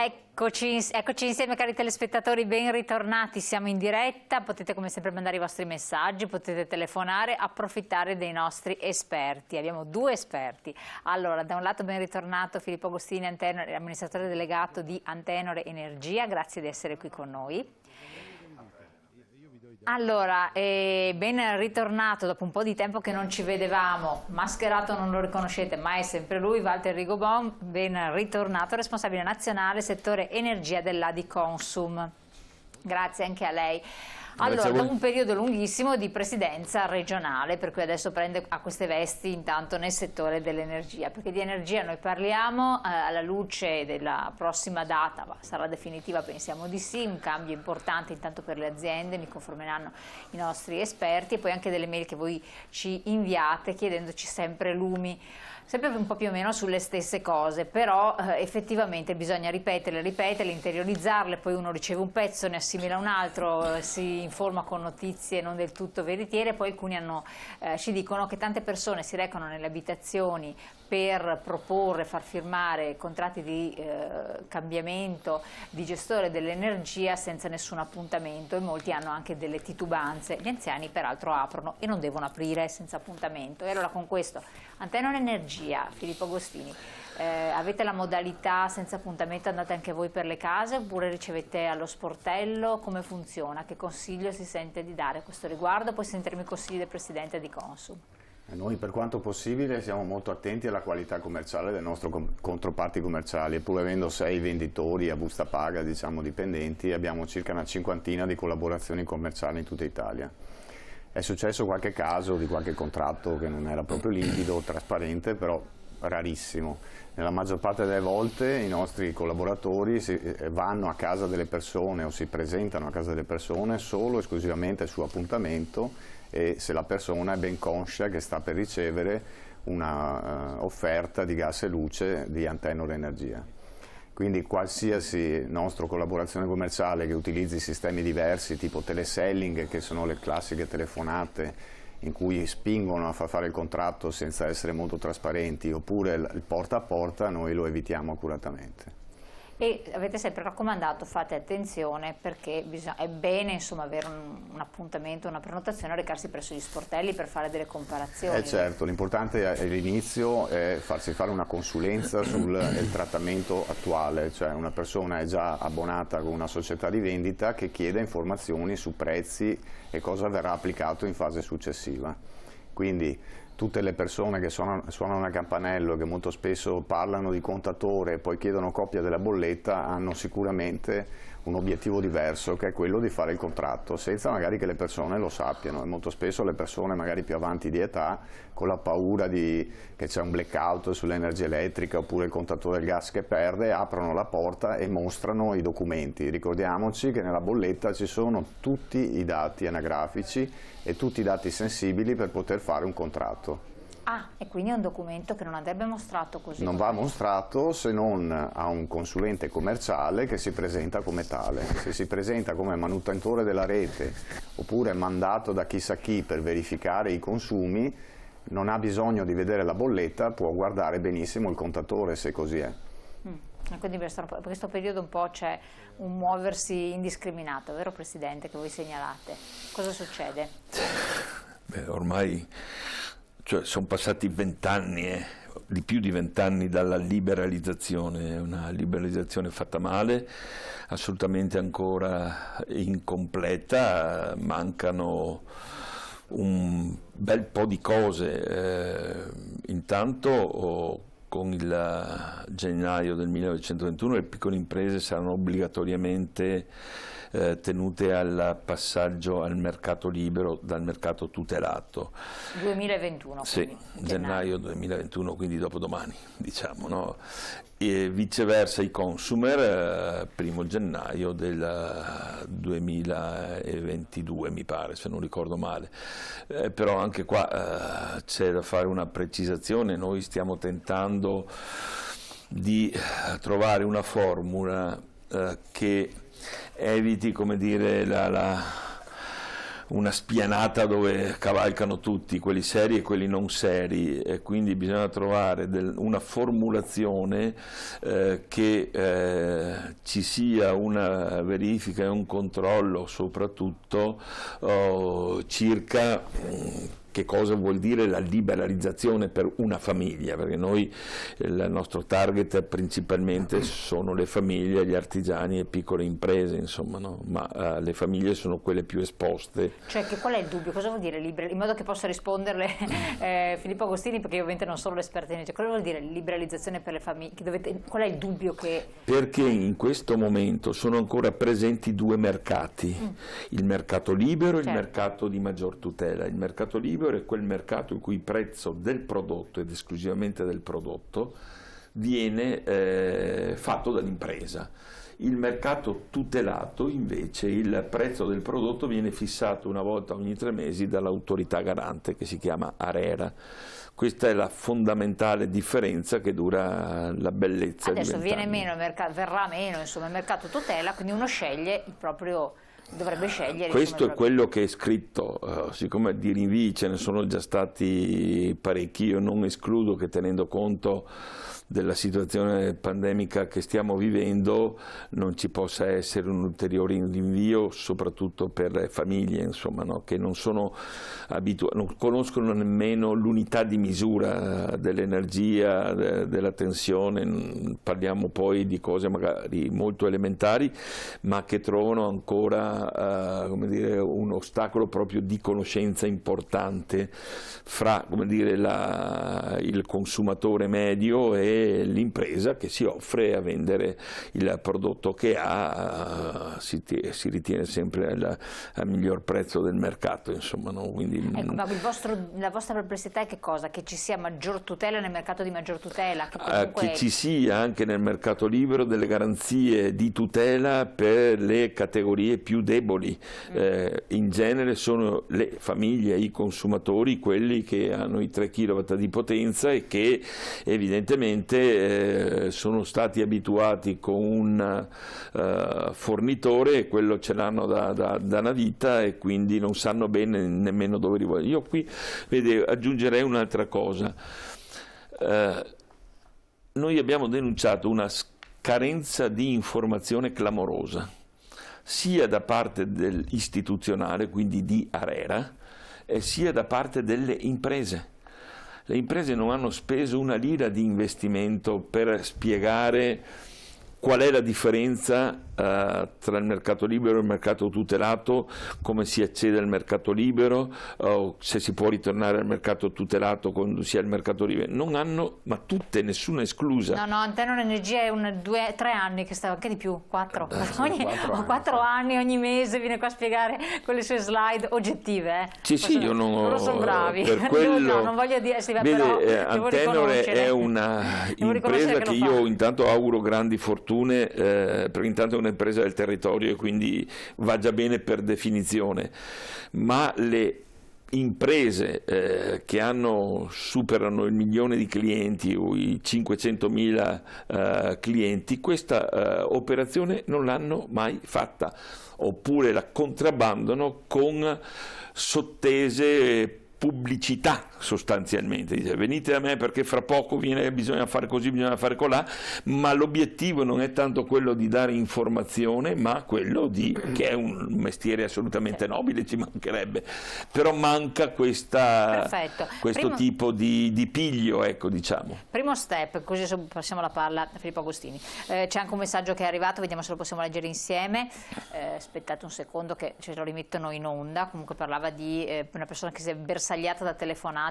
Eccoci insieme cari telespettatori, ben ritornati, siamo in diretta, potete come sempre mandare i vostri messaggi, potete telefonare, approfittare dei nostri esperti, abbiamo due esperti. Allora, da un lato ben ritornato Filippo Agostini, amministratore delegato di Antenore Energia, grazie di essere qui con noi. Allora, ben ritornato dopo un po' di tempo che non ci vedevamo, mascherato non lo riconoscete, ma è sempre lui, Walter Rigobon, ben ritornato, responsabile nazionale settore energia dell'Adi Consum. Grazie anche a lei. Allora, dopo un periodo lunghissimo di presidenza regionale, per cui adesso prende a queste vesti intanto nel settore dell'energia, perché di energia noi parliamo alla luce della prossima data, sarà definitiva, pensiamo di sì, un cambio importante intanto per le aziende, mi confermeranno i nostri esperti, e poi anche delle mail che voi ci inviate chiedendoci sempre lumi, sempre un po' più o meno sulle stesse cose, però effettivamente bisogna ripeterle, interiorizzarle, poi uno riceve un pezzo, ne assimila un altro, si informa con notizie non del tutto veritiere, poi alcuni ci dicono che tante persone si recano nelle abitazioni per proporre, far firmare contratti di cambiamento di gestore dell'energia senza nessun appuntamento, e molti hanno anche delle titubanze. Gli anziani peraltro aprono e non devono aprire senza appuntamento. E allora con questo, Antenore Energia, Filippo Agostini, avete la modalità senza appuntamento, andate anche voi per le case oppure ricevete allo sportello? Come funziona? Che consiglio si sente di dare a questo riguardo? Poi sentiremo i consigli del Presidente di Consum. Noi per quanto possibile siamo molto attenti alla qualità commerciale delle nostre controparti commerciali, e pur avendo 6 venditori a busta paga, diciamo dipendenti, abbiamo circa una cinquantina di collaborazioni commerciali in tutta Italia. È successo qualche caso di qualche contratto che non era proprio limpido, trasparente, però rarissimo. Nella maggior parte delle volte i nostri collaboratori vanno a casa delle persone o si presentano a casa delle persone solo e esclusivamente su appuntamento, e se la persona è ben conscia che sta per ricevere una offerta di gas e luce di Antenore Energia. Quindi qualsiasi nostra collaborazione commerciale che utilizzi sistemi diversi tipo teleselling, che sono le classiche telefonate in cui spingono a far fare il contratto senza essere molto trasparenti, oppure il porta a porta, noi lo evitiamo accuratamente. E avete sempre raccomandato, fate attenzione, perché è bene insomma avere un appuntamento, una prenotazione, recarsi presso gli sportelli per fare delle comparazioni. Certo, l'importante all'inizio è farsi fare una consulenza sul trattamento attuale, cioè una persona è già abbonata con una società di vendita che chiede informazioni su prezzi e cosa verrà applicato in fase successiva. Quindi tutte le persone che suonano a campanello, che molto spesso parlano di contatore e poi chiedono copia della bolletta, hanno sicuramente un obiettivo diverso, che è quello di fare il contratto, senza magari che le persone lo sappiano. E molto spesso le persone magari più avanti di età, con la paura che c'è un blackout sull'energia elettrica oppure il contatore del gas che perde, aprono la porta e mostrano i documenti. Ricordiamoci che nella bolletta ci sono tutti i dati anagrafici e tutti i dati sensibili per poter fare un contratto. Ah, e quindi è un documento che non andrebbe mostrato così? Non va mostrato se non a un consulente commerciale che si presenta come tale. Se si presenta come manutentore della rete oppure mandato da chissà chi per verificare i consumi, non ha bisogno di vedere la bolletta, può guardare benissimo il contatore se così è. Quindi per questo periodo un po' c'è un muoversi indiscriminato, vero Presidente, che voi segnalate? Cosa succede? Beh, ormai sono passati 20 anni, di più di 20 anni dalla liberalizzazione, una liberalizzazione fatta male, assolutamente ancora incompleta, mancano un bel po' di cose. Intanto con il gennaio del 1921 le piccole imprese saranno obbligatoriamente tenute al passaggio al mercato libero dal mercato tutelato. 2021? Sì, gennaio 2021, quindi dopodomani, diciamo, no? E viceversa i consumer, 1° gennaio del 2022 mi pare, se non ricordo male. Però anche qua c'è da fare una precisazione, noi stiamo tentando di trovare una formula che eviti, come dire, una spianata dove cavalcano tutti, quelli seri e quelli non seri, e quindi bisogna trovare una formulazione che ci sia una verifica e un controllo soprattutto circa che cosa vuol dire la liberalizzazione per una famiglia, perché noi il nostro target principalmente sono le famiglie, gli artigiani e piccole imprese, insomma, no? Ma le famiglie sono quelle più esposte. Cioè, qual è il dubbio? Cosa vuol dire in modo che possa risponderle Filippo Agostini, perché io ovviamente non sono l'esperto in energia. Cosa vuol dire liberalizzazione per le famiglie? Qual è il dubbio che... Perché in questo momento sono ancora presenti due mercati, il mercato libero e il mercato di maggior tutela. Il mercato libero è quel mercato in cui il prezzo del prodotto ed esclusivamente del prodotto viene fatto dall'impresa. Il mercato tutelato invece il prezzo del prodotto viene fissato una volta ogni 3 mesi dall'autorità garante che si chiama ARERA. Questa è la fondamentale differenza che dura la bellezza. Adesso viene meno verrà meno, insomma, il mercato tutela, quindi uno sceglie il proprio... dovrebbe scegliere. Questo è quello che è scritto, siccome di rinvii ce ne sono già stati parecchi, io non escludo che, tenendo conto della situazione pandemica che stiamo vivendo, non ci possa essere un ulteriore rinvio, soprattutto per le famiglie, insomma, no? Che non sono abituate, non conoscono nemmeno l'unità di misura dell'energia, della tensione, parliamo poi di cose magari molto elementari, ma che trovano ancora come dire, un ostacolo proprio di conoscenza importante fra, come dire, il consumatore medio e l'impresa che si offre a vendere il prodotto che ha, si ritiene sempre al miglior prezzo del mercato, insomma, no? Quindi, ecco, ma la vostra perplessità è che cosa? Che ci sia maggior tutela nel mercato di maggior tutela? Che ci sia anche nel mercato libero delle garanzie di tutela per le categorie più deboli. In genere sono le famiglie, i consumatori, quelli che hanno i 3 kW di potenza e che evidentemente sono stati abituati con un fornitore e quello ce l'hanno da una vita e quindi non sanno bene nemmeno dove rivolgere. Io qui aggiungerei un'altra cosa. Noi abbiamo denunciato una carenza di informazione clamorosa, sia da parte dell'istituzionale, quindi di ARERA, sia da parte delle imprese. Le imprese non hanno speso una lira di investimento per spiegare qual è la differenza tra il mercato libero e il mercato tutelato, come si accede al mercato libero, se si può ritornare al mercato tutelato quando si è al mercato libero. Non hanno, ma tutte, nessuna esclusa. No, Antenor Energia è 2-3 anni che sta, anche di più, 4. 4 anni ogni mese viene qua a spiegare con le sue slide oggettive. Sì, io non loro sono bravi. Per quello, no, non voglio dire, sì, però Antenor è una impresa che io intanto auguro grandi fortune, perché intanto è un'impresa del territorio e quindi va già bene per definizione, ma le imprese che superano il 1.000.000 di clienti o i 500.000 clienti, questa operazione non l'hanno mai fatta, oppure la contrabbandano con sottese pubblicità sostanzialmente, dice venite da me perché fra poco bisogna fare così, bisogna fare colà, ma l'obiettivo non è tanto quello di dare informazione, ma quello che è un mestiere assolutamente nobile, ci mancherebbe, però manca questo tipo di piglio, ecco, diciamo. Primo step, così passiamo la palla a Filippo Agostini. C'è anche un messaggio che è arrivato, vediamo se lo possiamo leggere insieme. Aspettate un secondo che ce lo rimettono in onda. Comunque parlava di una persona che si è bersagliata da telefonate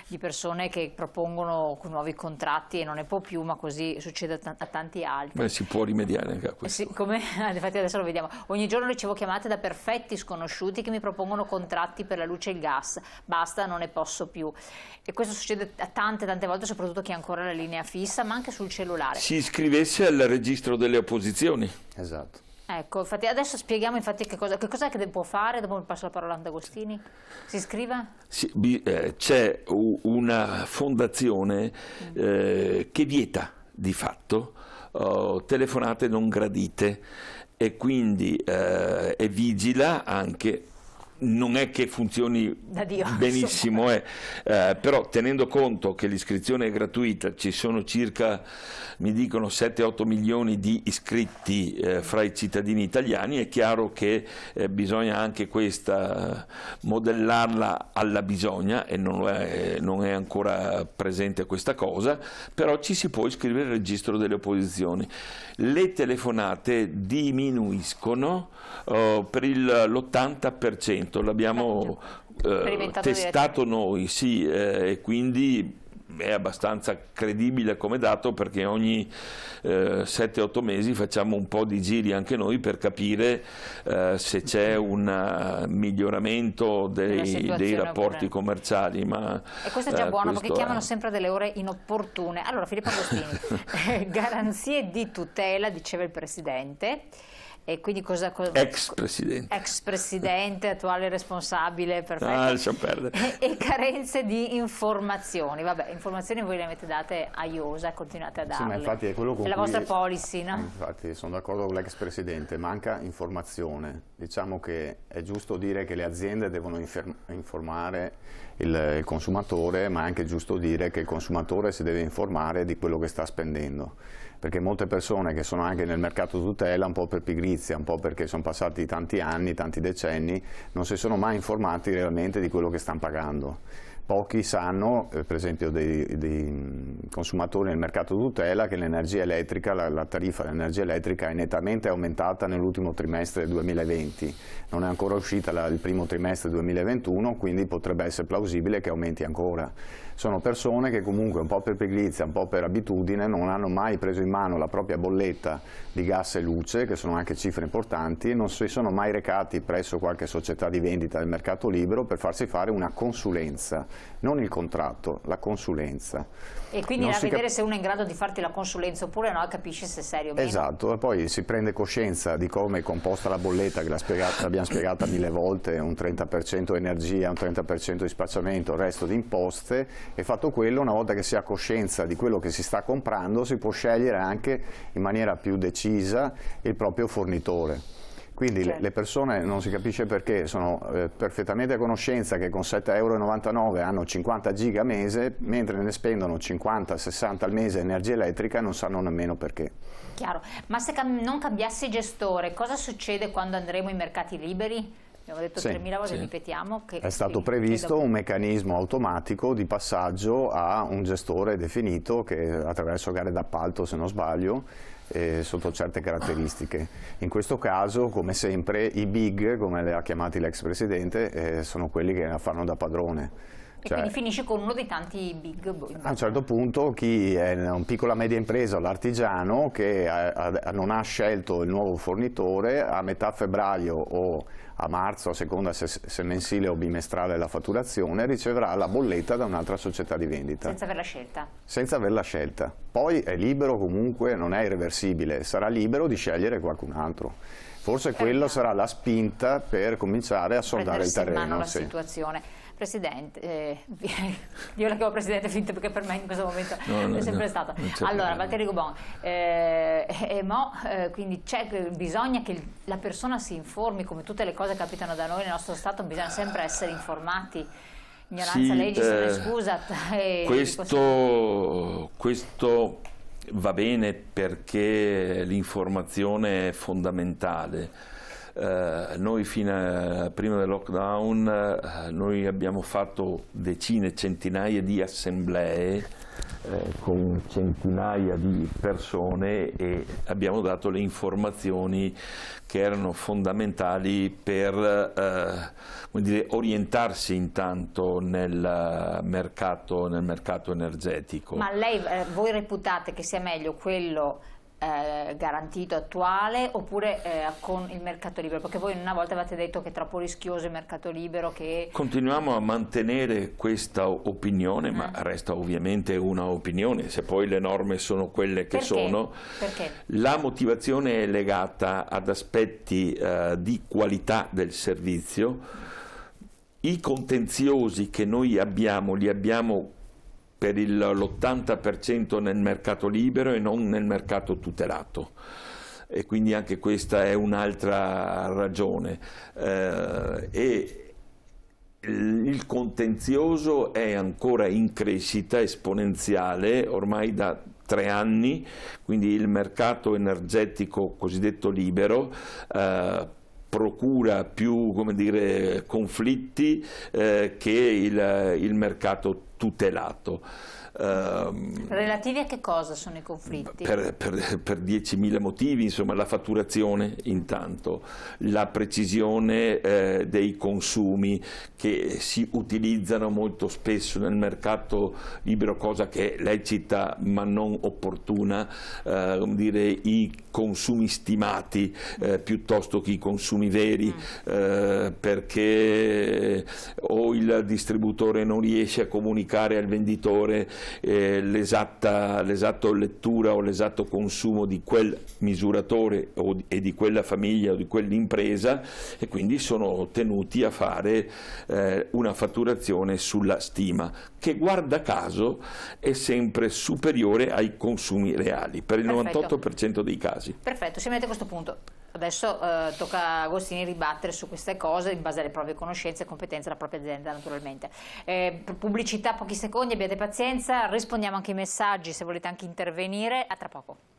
di persone che propongono nuovi contratti e non ne può più, ma così succede a tanti altri. Si può rimediare anche a questo. Sì, infatti adesso lo vediamo. Ogni giorno ricevo chiamate da perfetti sconosciuti che mi propongono contratti per la luce e il gas. Basta, non ne posso più. E questo succede a tante volte, soprattutto chi ha ancora la linea fissa, ma anche sul cellulare. Si iscrivesse al registro delle opposizioni. Esatto. Ecco, infatti adesso spieghiamo infatti che cosa è che può fare, dopo mi passo la parola ad Agostini. Si iscriva? Sì, c'è una fondazione che vieta di fatto telefonate non gradite e quindi vigila anche non è che funzioni da Dio, benissimo, però tenendo conto che l'iscrizione è gratuita, ci sono circa, mi dicono, 7-8 milioni di iscritti fra i cittadini italiani, è chiaro che bisogna anche questa modellarla alla bisogna, e non è ancora presente questa cosa, però ci si può iscrivere al registro delle opposizioni. Le telefonate diminuiscono per l'80%, l'abbiamo testato noi, sì, e quindi è abbastanza credibile come dato, perché ogni 7-8 mesi facciamo un po' di giri anche noi per capire se c'è un miglioramento dei rapporti commerciali. E questo è già buono, perché chiamano sempre delle ore inopportune. Allora, Filippo Agostini, garanzie di tutela, diceva il Presidente. E quindi ex-presidente, attuale responsabile, perfetto. Lascia perdere. E carenze di informazioni. Vabbè, informazioni voi le avete date a IOSA, continuate a darle. Sì, ma infatti è quello con la vostra policy, no? Infatti sono d'accordo con l'ex presidente, manca informazione. Diciamo che è giusto dire che le aziende devono informare il consumatore, ma è anche giusto dire che il consumatore si deve informare di quello che sta spendendo, perché molte persone che sono anche nel mercato tutela, un po' per pigrizia, un po' perché sono passati tanti anni, tanti decenni, non si sono mai informati realmente di quello che stanno pagando. Pochi sanno, per esempio dei consumatori nel mercato tutela, che l'energia elettrica, la tariffa dell'energia elettrica è nettamente aumentata nell'ultimo trimestre del 2020, non è ancora uscita il primo trimestre del 2021, quindi potrebbe essere plausibile che aumenti ancora. Sono persone che comunque un po' per pigrizia, un po' per abitudine, non hanno mai preso in mano la propria bolletta di gas e luce, che sono anche cifre importanti, e non si sono mai recati presso qualche società di vendita del mercato libero per farsi fare una consulenza, non il contratto, la consulenza. E quindi a vedere se uno è in grado di farti la consulenza oppure no, capisci se è serio o meno. Esatto, e poi si prende coscienza di come è composta la bolletta, che l'abbiamo spiegata 1000 volte, un 30% energia, un 30% di spacciamento, il resto di imposte, e fatto quello, una volta che si ha coscienza di quello che si sta comprando, si può scegliere anche in maniera più decisa il proprio fornitore. Quindi le persone, non si capisce perché, sono perfettamente a conoscenza che con 7,99 € hanno 50 giga a mese, mentre ne spendono 50-60 al mese energia elettrica e non sanno nemmeno perché. Chiaro, ma se non cambiassi gestore, cosa succede quando andremo ai mercati liberi? Abbiamo detto 3.000 volte, ripetiamo. È stato previsto un meccanismo automatico di passaggio a un gestore definito, che attraverso gare d'appalto, se non sbaglio, sotto certe caratteristiche. In questo caso, come sempre, i big, come le ha chiamati l'ex presidente, sono quelli che la fanno da padrone. E quindi finisce con uno dei tanti big. A un certo punto chi è una piccola media impresa o l'artigiano che non ha scelto il nuovo fornitore, a metà febbraio o a marzo, a seconda se mensile o bimestrale la fatturazione, riceverà la bolletta da un'altra società di vendita. Senza averla scelta. Senza averla scelta. Poi è libero comunque, non è irreversibile, sarà libero di scegliere qualcun altro. Forse quello sarà la spinta per cominciare a sondare il terreno. In mano la situazione. Presidente, io la chiamo Presidente finta perché per me in questo momento è sempre stata. Allora, Valtteri Rigobon, quindi bisogna che la persona si informi, come tutte le cose che capitano da noi nel nostro Stato, bisogna sempre essere informati. Ignoranza, leggi, se ne scusa. Questo va bene perché l'informazione è fondamentale. Noi prima del lockdown noi abbiamo fatto decine, centinaia di assemblee con centinaia di persone e abbiamo dato le informazioni che erano fondamentali per orientarsi intanto nel mercato energetico. Ma voi reputate che sia meglio quello garantito attuale oppure con il mercato libero? Perché voi una volta avete detto che è troppo rischioso il mercato libero. Continuiamo a mantenere questa opinione, ma resta ovviamente una opinione, se poi le norme sono quelle che sono. Perché? La motivazione è legata ad aspetti di qualità del servizio. I contenziosi che noi abbiamo li abbiamo per l'80% nel mercato libero e non nel mercato tutelato. E quindi anche questa è un'altra ragione. E il contenzioso è ancora in crescita esponenziale ormai da 3 anni, quindi il mercato energetico cosiddetto libero procura più, come dire, conflitti che il mercato tutelato. Relativi a che cosa sono i conflitti? Per 10.000 motivi, insomma, la fatturazione intanto, la precisione dei consumi che si utilizzano molto spesso nel mercato libero, cosa che è lecita ma non opportuna, come dire, i consumi stimati piuttosto che i consumi veri, perché o il distributore non riesce a comunicare al venditore l'esatta lettura o l'esatto consumo di quel misuratore e di quella famiglia o di quell'impresa, e quindi sono tenuti a fare una fatturazione sulla stima, che guarda caso è sempre superiore ai consumi reali per il 98% dei casi. Perfetto, siamo arrivati a questo punto. Adesso tocca a Agostini ribattere su queste cose in base alle proprie conoscenze e competenze della propria azienda, naturalmente. Pubblicità, pochi secondi, abbiate pazienza, rispondiamo anche ai messaggi se volete anche intervenire. A tra poco.